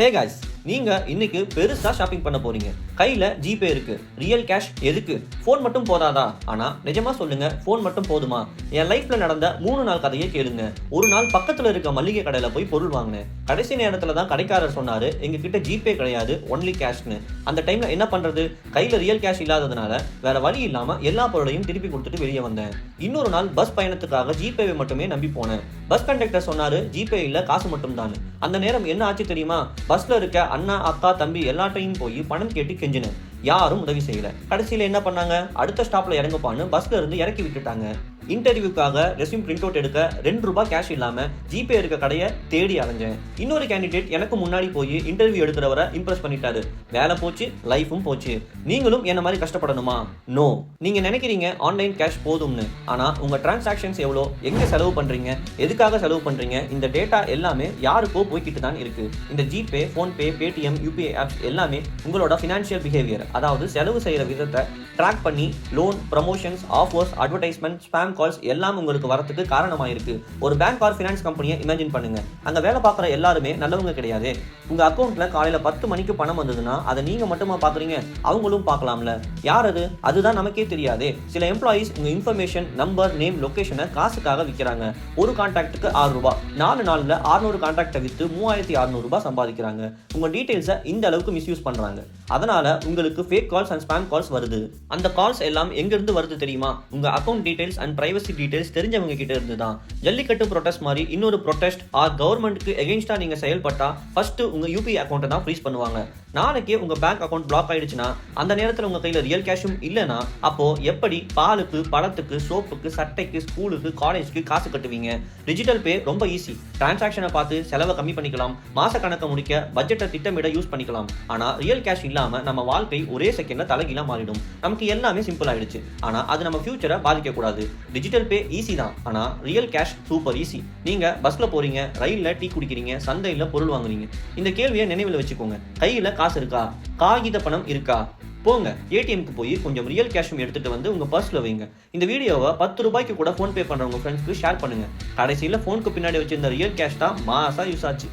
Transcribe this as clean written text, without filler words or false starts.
Hey guys, நீங்க இன்னைக்கு பெருசா ஷாப்பிங் பண்ண போறீங்க. கையில ஜிபே இருக்கு. ரியல் கேஷ் எதுக்கு? ஃபோன் மட்டும் போதாதா? ஆனா நிஜமா சொல்லுங்க, ஃபோன் மட்டும் போதுமா? என் லைஃப்ல நடந்த 3 நாள் கதையை கேளுங்க. ஒரு நாள் பக்கத்துல இருக்க மளிகை கடையில போய் பொருள் வாங்கினேன். கடைசி நேரத்துல தான் கடைக்காரர் சொன்னாரு, எங்க கிட்ட ஜிபே கிடையாது, ஒன்லி கேஷ்னு. அந்த டைம்ல என்ன பண்றது? கையில ரியல் கேஷ் இல்லாததுனால வேற வழி இல்லாம எல்லா பொருளையும் திருப்பி கொடுத்துட்டு வெளியே வந்தேன். இன்னொரு நாள் பஸ் பயணத்துக்காக ஜிபேவை மட்டுமே நம்பி போனேன். பஸ் கண்டக்டர் சொன்னாரு, ஜிபே இல்ல, காசு மட்டும் தான். அந்த நேரம் என்ன ஆச்சு தெரியுமா? பஸ்ல இருக்க அண்ணா, அக்கா, தம்பி எல்லாத்தையும் போய் பணம் கேட்டு கெஞ்சினேன். யாரும் உதவி செய்யல. கடைசியில என்ன பண்ணாங்க? அடுத்த ஸ்டாப்ல இறங்குப்பான்னு பஸ்ல இருந்து இறக்கி விட்டுட்டாங்க. இன்டர்வியூக்காக ரெஸ்யூம் பிரிண்ட் அவுட் எடுக்க ₹2 கேஷ் இல்லாம ஜிபே இருக்க கடையை தேடி அலைஞ்சேன். இன்னொரு கேண்டிடேட் எனக்கு முன்னாடி போய் இன்டர்வியூ எடுக்கிறவரை இம்ப்ரெஸ் பண்ணிட்டாரு. வேலை போச்சு, லைஃபும் போச்சு. நீங்களும் என்ன மாதிரி கஷ்டப்படணுமா? நோ. நீங்க நினைக்கிறீங்க ஆன்லைன் கேஷ் போதும்னு. ஆனா உங்க டிரான்சாக்ஷன்ஸ் எவ்வளோ, எங்க செலவு பண்றீங்க, எதுக்காக செலவு பண்றீங்க, இந்த டேட்டா எல்லாமே யாருக்கோ போய்கிட்டு தான் இருக்கு. இந்த GPay, PhonePe, Paytm, UPI apps எல்லாமே உங்களோட ஃபினான்ஷியல் பிஹேவியர், அதாவது செலவு செய்யற விதத்தை ட்ராக் பண்ணி loan, promotions, offers, advertisement, spam calls எல்லாம் உங்களுக்கு வரதுக்கு காரணமாயிருக்கு. ஒரு பேங்க் ஆர் ஃபினான்ஸ் கம்பெனியை இமேஜின் பண்ணுங்க. அங்க வேலை பார்க்குற எல்லாருமே நல்லவங்க கிடையாது. உங்க அக்கௌண்ட்ல காலையில 10 மணிக்கு பணம் வந்ததுன்னா அதை நீங்க மட்டுமா பாக்குறீங்க? அவங்களும் பார்க்கலாம்ல. யார் அது? அதுதான் நமக்கே தெரியாது. சில எம்ப்ளாயிஸ் உங்க இன்ஃபர்மேஷன், நம்பர், நேம், லொகேஷனை காசுக்காக விற்கிறாங்க. ஒரு கான்டாக்டுக்கு ₹6. 4 நாள்ல 600 கான்டாக்டை வித்து ₹3600 சம்பாதிக்கிறாங்க. உங்க டீடைல்ஸை இந்த அளவுக்கு மிஸ்யூஸ் பண்றாங்க. அதனால உங்களுக்கு fake calls and spam calls வருது. அந்த கால்ஸ் எல்லாம் எங்க இருந்து வருது தெரியுமா? உங்க account details and privacy details தெரிஞ்சவங்க கிட்ட இருந்து தான். ஜல்லிக்கட்டு ப்ரொடெஸ்ட் மாதிரி இன்னொரு ப்ரொடெஸ்ட் ஆர் கவர்மெண்ட்க்கு எகெயின்ஸ்டா நீங்க செயல்பட்டா ஃபர்ஸ்ட் உங்க யூபிஐ அக்கௌண்ட்டை தான் ஃப்ரீஸ் பண்ணுவாங்க. நாளைக்கு உங்க பேங்க் அக்கௌண்ட் பிளாக் ஆயிடுச்சுன்னா, அந்த நேரத்தில் உங்க கையில ரியல் கேஷும் இல்லைன்னா, அப்போ எப்படி பாலுக்கு, பழத்துக்கு, சோப்புக்கு, சட்டைக்கு, ஸ்கூலுக்கு, காலேஜ்க்கு காசு கட்டுவீங்க? டிஜிட்டல் பே ரொம்ப ஈஸி. டிரான்சாக்ஷனை பார்த்து செலவை கம்மி பண்ணிக்கலாம், மாச கணக்கை முடிக்க, பட்ஜெட்டை திட்டமிட யூஸ் பண்ணிக்கலாம். ஆனா ரியல் கேஷ் இல்லாம நம்ம வாழ்க்கை ஒரே செகண்ட்ல தலைகீழா மாறிடும். நமக்கு எல்லாமே சிம்பிள் ஆயிடுச்சு. ஆனா அது நம்ம ஃபியூச்சரை பாதிக்க கூடாது. டிஜிட்டல் பே ஈஸி தான், ஆனா ரியல் கேஷ் சூப்பர் ஈஸி. நீங்க பஸ்ல போறீங்க, ரயில்ல டீ குடிக்கிறீங்க, சந்தையில பொருள் வாங்குறீங்க. இந்த கேள்வியை நினைவில் வச்சுக்கோங்க. கையில காசு இருக்கா? காகித பணம் இருக்கா? போங்க ஏடிஎம்க்கு போய் கொஞ்சம் ரியல் கேஷும் எடுத்துட்டு வந்து உங்க பர்ஸ்ல வைங்க. இந்த வீடியோவை ₹10 கூட ஃபோன் பே பண்றவங்க ஃப்ரெண்ட்ஸ்க்கு ஷேர் பண்ணுங்க. கடைசியில ஃபோனுக்கு பின்னாடி வச்சிருந்த ரியல் கேஷ் தான் மாசா யூஸ் ஆச்சு.